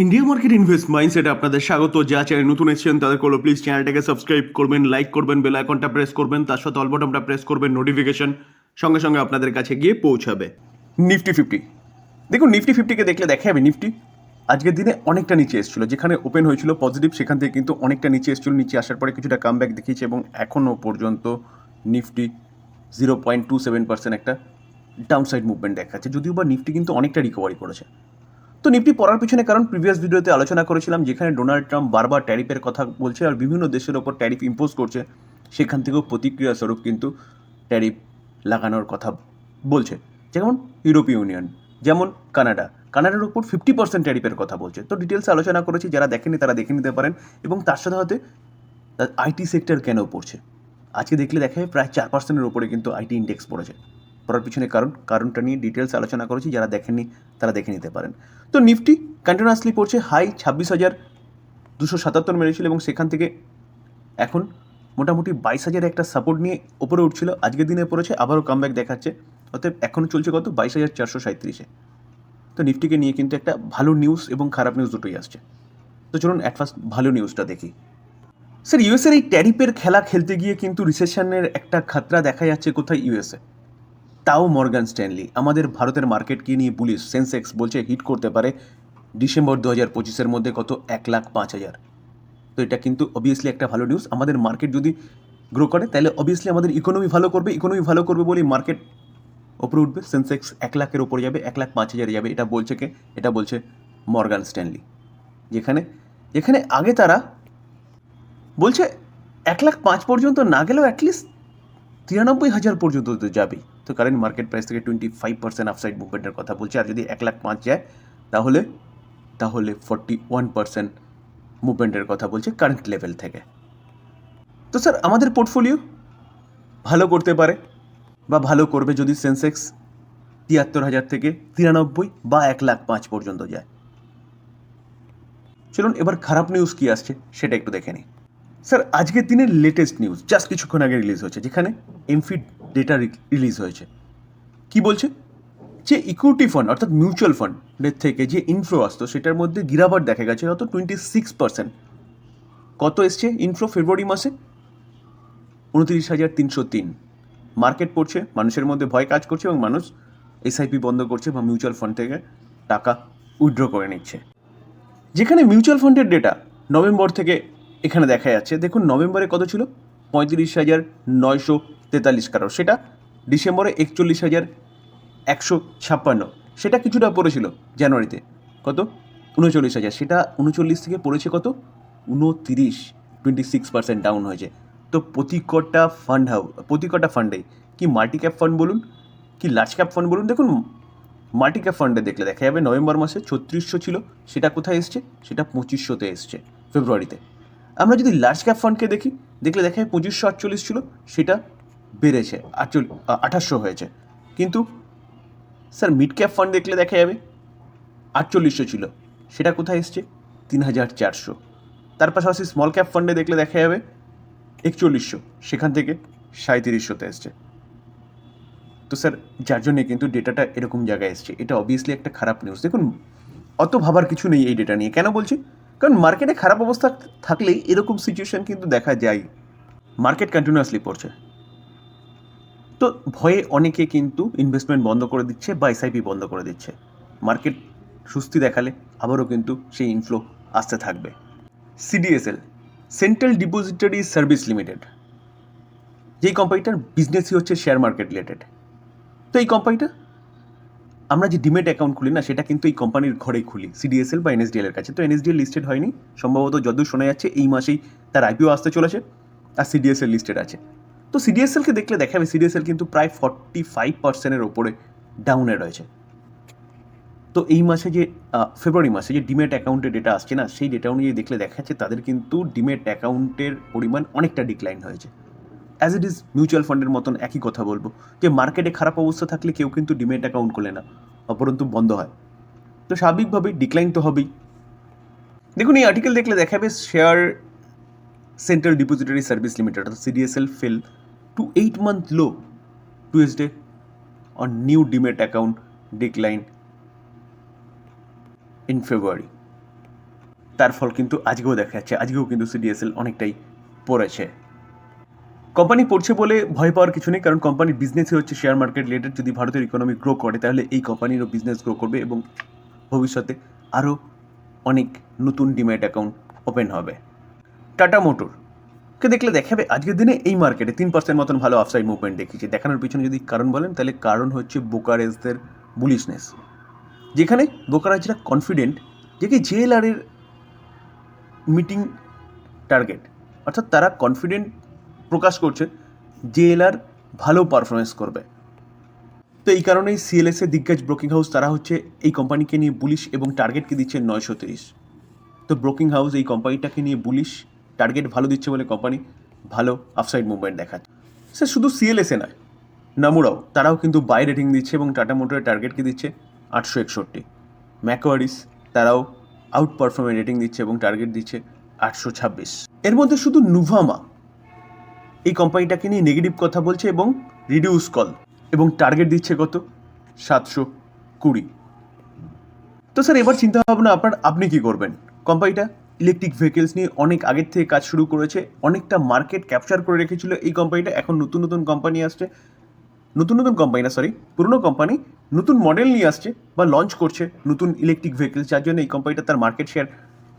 India market invest মাইন্ডসেটে আপনাদের স্বাগত। যা চ্যানেল নতুন এসেছেন তাদের করলো প্লিজ চ্যানেলটাকে সাবস্ক্রাইব করবেন, লাইক করবেন, বেল আইকনটা প্রেস করবেন, তার সাথে অল বাটনটা প্রেস করবেন, নোটিফিকেশন সঙ্গে সঙ্গে আপনাদের কাছে গিয়ে পৌঁছাবে। নিফটি ফিফটি, দেখুন নিফটি ফিফটিকে দেখলে দেখা যাবে নিফটি আজকের দিনে অনেকটা নিচে এসেছিল। যেখানে ওপেন হয়েছিল পজিটিভ সেখান থেকে কিন্তু অনেকটা নিচে এসেছিল। নিচে আসার পরে কিছুটা কামব্যাক দেখিয়েছে এবং এখনও পর্যন্ত নিফটি 0.27% একটা ডাউনসাইড মুভমেন্ট দেখাচ্ছে, যদিও বা নিফটি কিন্তু অনেকটা রিকভারি করেছে। তো নিফটি পড়ার পিছনে কারণ প্রিভিয়াস ভিডিওতে আলোচনা করেছিলাম, যেখানে ডোনাল্ড ট্রাম্প বারবার ট্যারিফের কথা বলছে আর বিভিন্ন দেশের ওপর ট্যারিফ ইম্পোজ করছে, সেখান থেকেও প্রতিক্রিয়া স্বরূপ কিন্তু ট্যারিফ লাগানোর কথা বলছে। যেমন ইউরোপীয় ইউনিয়ন, যেমন কানাডার উপর 50% ট্যারিফের কথা বলছে। তো ডিটেলসে আলোচনা করেছি, যারা দেখেনি তারা দেখে নিতে পারেন। এবং তার সাথে সাথে আইটি সেক্টর কেন পড়ছে আজকে দেখলে দেখা যায় প্রায় 4%-এর উপরে কিন্তু আইটি ইন্ডেক্স পড়েছে। পড়ার পিছনে কারণটা নিয়ে ডিটেলস আলোচনা করেছি, যারা দেখেননি তারা দেখে নিতে পারেন। তো নিফটি কন্টিনিউয়াসলি পড়ছে, হাই 26,277 মেরেছিল এবং সেখান থেকে এখন মোটামুটি 22,000 একটা সাপোর্ট নিয়ে ওপরে উঠছিল। আজকের দিনে পড়েছে, আবারও কামব্যাক দেখাচ্ছে। অতএব এখন চলছে কত 22,437-এ। তো নিফটিকে নিয়ে কিন্তু একটা ভালো নিউজ এবং খারাপ নিউজ দুটোই আসছে। তো চলুন অ্যাট ফার্স্ট ভালো নিউজটা দেখি। স্যার, ইউএসের এই ট্যারিফের খেলা খেলতে গিয়ে কিন্তু রিসেশনের একটা খাতরা দেখা যাচ্ছে কোথায়, ইউএসএ। তাও মর্গান স্ট্যানলি আমাদের ভারতের মার্কেটকে নিয়ে বুলিশ। সেন্সেক্স বলছে হিট করতে পারে ডিসেম্বর 2025-এর মধ্যে কত 1,05,000। তো এটা কিন্তু অবভিয়াসলি একটা ভালো নিউজ। আমাদের মার্কেট যদি গ্রো করে তাহলে অবভিয়াসলি আমাদের ইকোনমি ভালো করবে বলেই মার্কেট ওপরে উঠবে। সেন্সেক্স 1,00,000-এর ওপরে যাবে, 1,05,000-এ যাবে। এটা বলছে কে? এটা বলছে মর্গান স্ট্যানলি। যেখানে আগে তারা বলছে 1,05,000 পর্যন্ত না গেলেও অ্যাটলিস্ট 93,000 পর্যন্ত তো যাবেই। তো কারেন্ট মার্কেট প্রাইস থেকে 25% আপসাইড মুভমেন্টের কথা বলছে। আর যদি 1,05,000 যায় তাহলে 41% মুভমেন্টের কথা বলছে কারেন্ট লেভেল থেকে। তো স্যার, আমাদের পোর্টফোলিও ভালো করতে পারে বা ভালো করবে যদি সেন্সেক্স 73,000 থেকে 93 বা 1,05,000 পর্যন্ত যায়। চলুন এবার খারাপ নিউজ কী আসছে সেটা একটু দেখে নিই। স্যার, আজকের দিনের লেটেস্ট নিউজ জাস্ট কিছুক্ষণ আগে রিলিজ হয়েছে, যেখানে এমফিড ডেটা রিলিজ হয়েছে। কি বলছে? যে ইকুইটি ফান্ড অর্থাৎ মিউচুয়াল ফান্ডের থেকে যে ইনফ্লো আসতো সেটার মধ্যে গিরাবাট দেখা গেছে কত 26%। কত এসছে ইনফ্লো ফেব্রুয়ারি মাসে? 29,303। মার্কেট পড়ছে, মানুষের মধ্যে ভয় কাজ করছে এবং মানুষ এসআইপি বন্ধ করছে বা মিউচুয়াল ফান্ড থেকে টাকা উইথড্র করে নিচ্ছে। যেখানে মিউচুয়াল ফান্ডের ডেটা নভেম্বর থেকে এখানে দেখা যাচ্ছে, দেখুন নভেম্বরে কত ছিল 35,943 কারোর, সেটা ডিসেম্বরে 41,156, সেটা কিছুটা পড়েছিল জানুয়ারিতে কত 39,000, সেটা 39 থেকে পড়েছে কত 29, 26% ডাউন হয়েছে। তো প্রতিকটা ফান্ডে কি মাল্টি ক্যাপ ফান্ড বলুন কি লার্জ ক্যাপ ফান্ড বলুন, দেখুন মাল্টি ক্যাপ ফান্ডে দেখলে দেখা যাবে নভেম্বর মাসে 3600 ছিল, সেটা কোথায় এসছে? সেটা 2500-তে এসছে ফেব্রুয়ারিতে। আমরা যদি লার্জ ক্যাপ ফান্ডকে দেখলে দেখা যায় 2548 ছিল, সেটা বেড়েছে 2800 হয়েছে। কিন্তু স্যার মিড ক্যাপ ফান্ড দেখলে দেখা যাবে 4800 ছিল, সেটা কোথায় এসছে 3,400। তার পাশাপাশি স্মল ক্যাপ ফান্ডে দেখলে দেখা যাবে 4100, সেখান থেকে 3700-তে এসছে। তো স্যার, যার জন্যে কিন্তু ডেটাটা এরকম জায়গায় এসছে, এটা অবভিয়াসলি একটা খারাপ নিউজ। দেখুন অত ভাবার কিছু নেই এই ডেটা নিয়ে। কেন বলছি? কারণ মার্কেটে খারাপ অবস্থা থাকলেই এরকম সিচুয়েশন কিন্তু দেখা যায়। মার্কেট কন্টিনিউয়াসলি পড়ছে, তো ভয়ে অনেকে কিন্তু ইনভেস্টমেন্ট বন্ধ করে দিচ্ছে বা এসআইপি বন্ধ করে দিচ্ছে। মার্কেট সুস্থি দেখালে আবারও কিন্তু সেই ইনফ্লো আসতে থাকবে। CDSL, central depository service limited, যেই কোম্পানিটার বিজনেসই হচ্ছে শেয়ার মার্কেট রিলেটেড। তো এই কোম্পানিটা আমরা যে ডিমেট অ্যাকাউন্ট খুলি না, সেটা কিন্তু এই কোম্পানির ঘরেই খুলি, সিডিএসএল বা এনএসডিএল এর কাছে। তো এনএসডিএল লিস্টেড হয়নি সম্ভবত, যতদূর শোনা যাচ্ছে এই মাসেই তার আইপিও আসতে চলেছে, আর সিডিএসএল লিস্টেড আছে। তো সিডিএসএলকে দেখলে দেখা যাবে সিডিএসএল কিন্তু প্রায় 45%-এর ওপরে ডাউনে রয়েছে। তো এই মাসে যে ফেব্রুয়ারি মাসে যে ডিমেট অ্যাকাউন্টের ডেটা আসছে না, সেই ডেটা অনুযায়ী দেখলে দেখা যাচ্ছে তাদের কিন্তু ডিমেট অ্যাকাউন্টের পরিমাণ অনেকটা ডিক্লাইন হয়েছে। অ্যাজ ইট ইজ মিউচুয়াল ফান্ডের মতন একই কথা বলবো, যে মার্কেটে খারাপ অবস্থা থাকলে কেউ কিন্তু ডিমেট অ্যাকাউন্ট খোলে না, অপরন্তু বন্ধ হয়। তো স্বাভাবিকভাবেই ডিক্লাইন তো হবেই। দেখুন এই আর্টিকেল দেখলে দেখাবে share central depository service limited অর্থাৎ CDSL fell to 8-month low Tuesday on new demat account decline in February. তার ফল কিন্তু আজকেও দেখা যাচ্ছে, আজকেও কিন্তু সিডিএসএল অনেকটাই পড়েছে। কোম্পানি পড়ছে বলে ভয় পাওয়ার কিছু নেই, কারণ কোম্পানির বিজনেসই হচ্ছে শেয়ার মার্কেট রিলেটেড। যদি ভারতের ইকোনমি গ্রো করে তাহলে এই কোম্পানিরও বিজনেস গ্রো করবে এবং ভবিষ্যতে আরও অনেক নতুন ডিম্যাট অ্যাকাউন্ট ওপেন হবে। টাটা মোটরকে দেখলে দেখাবে আজকের দিনে এই মার্কেটে 3% মতন ভালো অফসাইড মুভমেন্ট দেখিয়েছে। দেখানোর পিছনে যদি কারণ বলেন তাহলে কারণ হচ্ছে ব্রোকারেজদের বুলিশনেস, যেখানে ব্রোকারেজরা কনফিডেন্ট যে কি জেএলআরের মিটিং টার্গেট, অর্থাৎ তারা কনফিডেন্ট প্রকাশ করছে জেএলআর ভালো পারফরমেন্স করবে। তো এই কারণেই সিএলএসএ দিগ্গজ ব্রোকিং হাউস তারা হচ্ছে এই কোম্পানিকে নিয়ে বুলিশ এবং টার্গেটকে দিচ্ছে 930। তো ব্রোকিং হাউস এই কোম্পানিটাকে নিয়ে বুলিশ, টার্গেট ভালো দিচ্ছে বলে কোম্পানি ভালো আপসাইড মুভমেন্ট দেখাচ্ছে। স্যার শুধু সিএলএসএ নয়, নামুরাও তারাও কিন্তু বাই রেটিং দিচ্ছে এবং টাটা মোটরের টার্গেটকে দিচ্ছে 861। ম্যাকোয়ারিস তারাও আউট পারফর্মের রেটিং দিচ্ছে এবং টার্গেট দিচ্ছে 826। এর মধ্যে শুধু নুভামা এই কোম্পানিটাকে নিয়ে নেগেটিভ কথা বলছে এবং রিডিউস কল এবং টার্গেট দিচ্ছে কত 720। তো স্যার এবার চিন্তা ভাবনা আপনি কি করবেন? কোম্পানিটা ইলেকট্রিক ভেহিকেলস নিয়ে অনেক আগের থেকে কাজ শুরু করেছে, অনেকটা মার্কেট ক্যাপচার করে রেখেছিল এই কোম্পানিটা। এখন নতুন নতুন কোম্পানি আসছে, পুরনো কোম্পানি নতুন মডেল নিয়ে আসছে বা লঞ্চ করছে নতুন ইলেকট্রিক ভেহিকেলস, যার জন্য এই কোম্পানিটা তার মার্কেট শেয়ার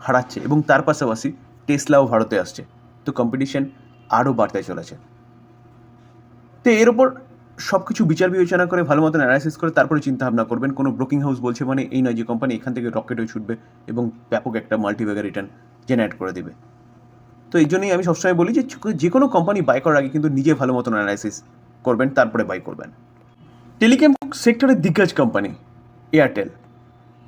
হারাচ্ছে এবং তার পাশাপাশি টেসলাও ভারতে আসছে। তো কম্পিটিশন আরও বাড়তে চলেছে। তো এর ওপর সব কিছু বিচার বিবেচনা করে ভালো মতন অ্যানালাইসিস করে তারপরে চিন্তা ভাবনা করবেন। কোনো ব্রোকিং হাউস বলছে মানে এই নয় যে কোম্পানি এখান থেকে রকেট হয়ে ছুটবে এবং ব্যাপক একটা মাল্টিব্যাগার রিটার্ন জেনারেট করে দেবে। তো এই জন্যই আমি সবসময় বলি যে কোনো কোম্পানি বাই করার আগে কিন্তু নিজে ভালো মতন অ্যানালাইসিস করবেন, তারপরে বাই করবেন। টেলিকম সেক্টরের দিগ্গজ কোম্পানি এয়ারটেল।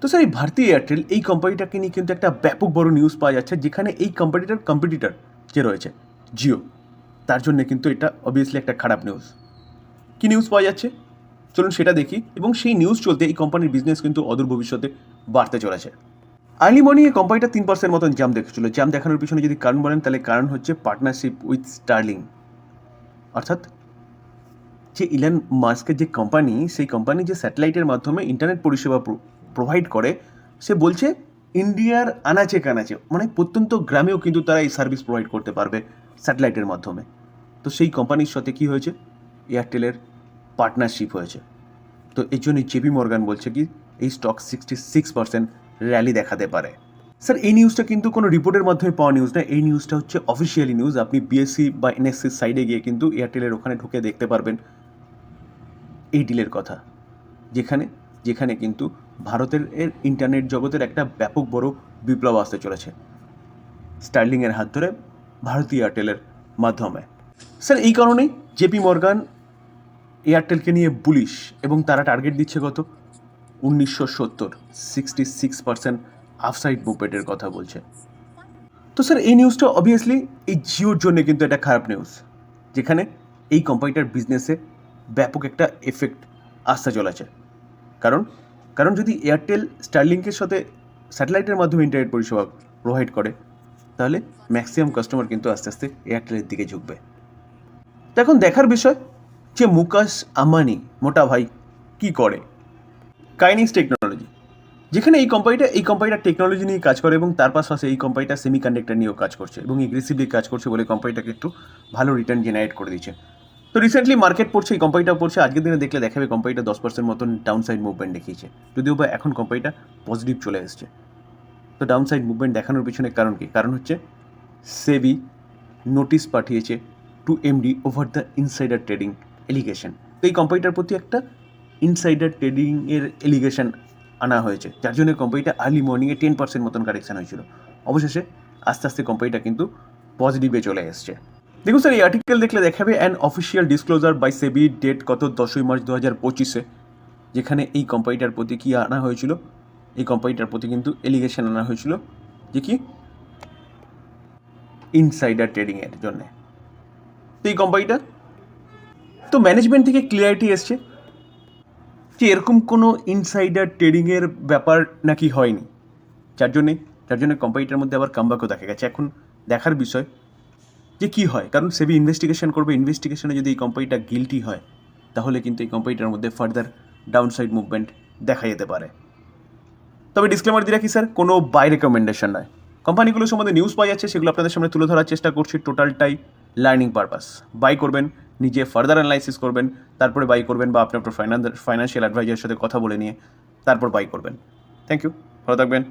তো স্যার এই ভারতী এয়ারটেল এই কোম্পানিটাকে নিয়ে কিন্তু একটা ব্যাপক বড় নিউজ পাওয়া যাচ্ছে, যেখানে এই কম্পিটিটর যে রয়েছে জিও, তার জন্য কিন্তু এটা অবভিয়াসলি একটা খারাপ নিউজ। কী নিউজ পাওয়া যাচ্ছে চলুন সেটা দেখি, এবং সেই নিউজ চলতে এই কোম্পানির বিজনেস কিন্তু অদূর ভবিষ্যতে বাড়তে চলেছে। আর্লি মর্নিংয়ে কোম্পানিটা 3% মতন জাম দেখেছিল। জাম দেখানোর পিছনে যদি কারণ বলেন তাহলে কারণ হচ্ছে পার্টনারশিপ উইথ স্টারলিং, অর্থাৎ যে ইলন মাস্কের যে কোম্পানি, সেই কোম্পানি যে স্যাটেলাইটের মাধ্যমে ইন্টারনেট পরিষেবা প্রোভাইড করে, সে বলছে ইন্ডিয়ার আনাচে কানাচে মানে প্রত্যন্ত গ্রামেও কিন্তু তারা এই সার্ভিস প্রোভাইড করতে পারবে স্যাটেলাইটের মাধ্যমে। তো সেই কোম্পানির সাথে কী হয়েছে, এয়ারটেলের পার্টনারশিপ হয়েছে। তো এই জন্যই জেপি মর্গান বলছে কি এই স্টক 66% র্যালি দেখাতে পারে। স্যার এই নিউজটা কিন্তু কোনো রিপোর্টের মাধ্যমে পাওয়া নিউজ না, এই নিউজটা হচ্ছে অফিসিয়ালি নিউজ। আপনি বিএসসি বা এনএসসির সাইডে গিয়ে কিন্তু এয়ারটেলের ওখানে ঢুকে দেখতে পারবেন এই ডিলের কথা, যেখানে কিন্তু ভারতের ইন্টারনেট জগতের একটা ব্যাপক বড় বিপ্লব আসতে চলেছে স্টার্লিংয়ের হাত ধরে ভারতীয় এয়ারটেলের মাধ্যমে। স্যার এই কারণেই জেপি মর্গান এয়ারটেলকে নিয়ে বুলিশ এবং তারা টার্গেট দিচ্ছে কত 1970, 66% আফসাইড মুভমেন্টের কথা বলছে। তো স্যার এই নিউজটা অবভিয়াসলি এই জিওর জন্য কিন্তু একটা খারাপ নিউজ, যেখানে এই কোম্পানিটার বিজনেসে ব্যাপক একটা এফেক্ট আসতে চলেছে। কারণ যদি এয়ারটেল স্টারলিংকের সাথে স্যাটেলাইটের মাধ্যমে ইন্টারনেট পরিষেবা প্রোভাইড করে, তাহলে ম্যাক্সিমাম কাস্টমার কিন্তু আস্তে আস্তে এয়ারটেলের দিকে ঝুঁকবে। তো এখন দেখার বিষয় যে মুকেশ আম্বানি মোটা ভাই কি করে। কাইনিক্স টেকনোলজি, যেখানে এই কোম্পানিটা টেকনোলজি নিয়ে কাজ করে এবং তার পাশাপাশি এই কোম্পানিটা সেমিকন্ডাক্টর নিয়েও কাজ করছে এবং এগ্রেসিভলি কাজ করছে বলে কোম্পানিটাকে একটু ভালো রিটার্ন জেনারেট করে দিচ্ছে। তো রিসেন্টলি মার্কেট পড়ছে, এই কোম্পানিটাও পড়ছে। আজকের দিনে দেখলে দেখাবে কোম্পানিটা 10% মতন ডাউনসাইড মুভমেন্ট দেখিয়েছে, যদিও বা এখন কোম্পানিটা পজিটিভ চলে এসছে। তো ডাউনসাইড মুভমেন্ট দেখানোর পিছনে কারণ কি? কারণ হচ্ছে সেবি নোটিশ পাঠিয়েছে to MD over the insider trading allegation. তো এই কোম্পানিটার প্রতি একটা ইনসাইডার ট্রেডিংয়ের এলিগেশন আনা হয়েছে, যার জন্য কোম্পানিটা আর্লি মর্নিংয়ে 10% মতন কারেকশান হয়েছিল। অবশেষে আস্তে আস্তে কোম্পানিটা কিন্তু পজিটিভে চলে এসছে। দেখুন স্যার এই আর্টিকেল দেখলে দেখাবে an official disclosure by SEBI date কত 10ই মার্চ 2025, যেখানে এই কোম্পানিটার প্রতি কী আনা হয়েছিল, এই কোম্পানিটার প্রতি কিন্তু এলিগেশন আনা হয়েছিল যে কি ইনসাইডার ট্রেডিংয়ের জন্যে। তো এই কোম্পানিটা তো ম্যানেজমেন্ট থেকে ক্লিয়ারিটি এসছে যে এরকম কোনো ইনসাইডার ট্রেডিংয়ের ব্যাপার নাকি হয়নি, যার জন্য কোম্পানিটার মধ্যে আবার কামব্যাকও দেখা গেছে। এখন দেখার বিষয় যে কী হয়, কারণ সেবি ইনভেস্টিগেশন করবে, ইনভেস্টিগেশনে যদি এই কোম্পানিটা গিলটি হয় তাহলে কিন্তু এই কোম্পানিটার মধ্যে ফার্দার ডাউনসাইড মুভমেন্ট দেখা যেতে পারে। তবে ডিসক্লেমার দিয়ে রাখি স্যার, কোনো বাই রেকমেন্ডেশন নয়, কোম্পানিগুলো সম্বন্ধে নিউজ পাওয়া যাচ্ছে, সেগুলো আপনাদের সামনে তুলে ধরার চেষ্টা করছি। টোটালটাই লার্নিং পারপাস। বাই করবেন, নিজে ফার্দার অ্যানালাইসিস করবেন, তারপরে বাই করবেন, বা আপনি আপনার ফাইন্যান্সিয়াল অ্যাডভাইজারের সাথে কথা বলে নিয়ে তারপর বাই করবেন। থ্যাংক ইউ, ভালো থাকবেন।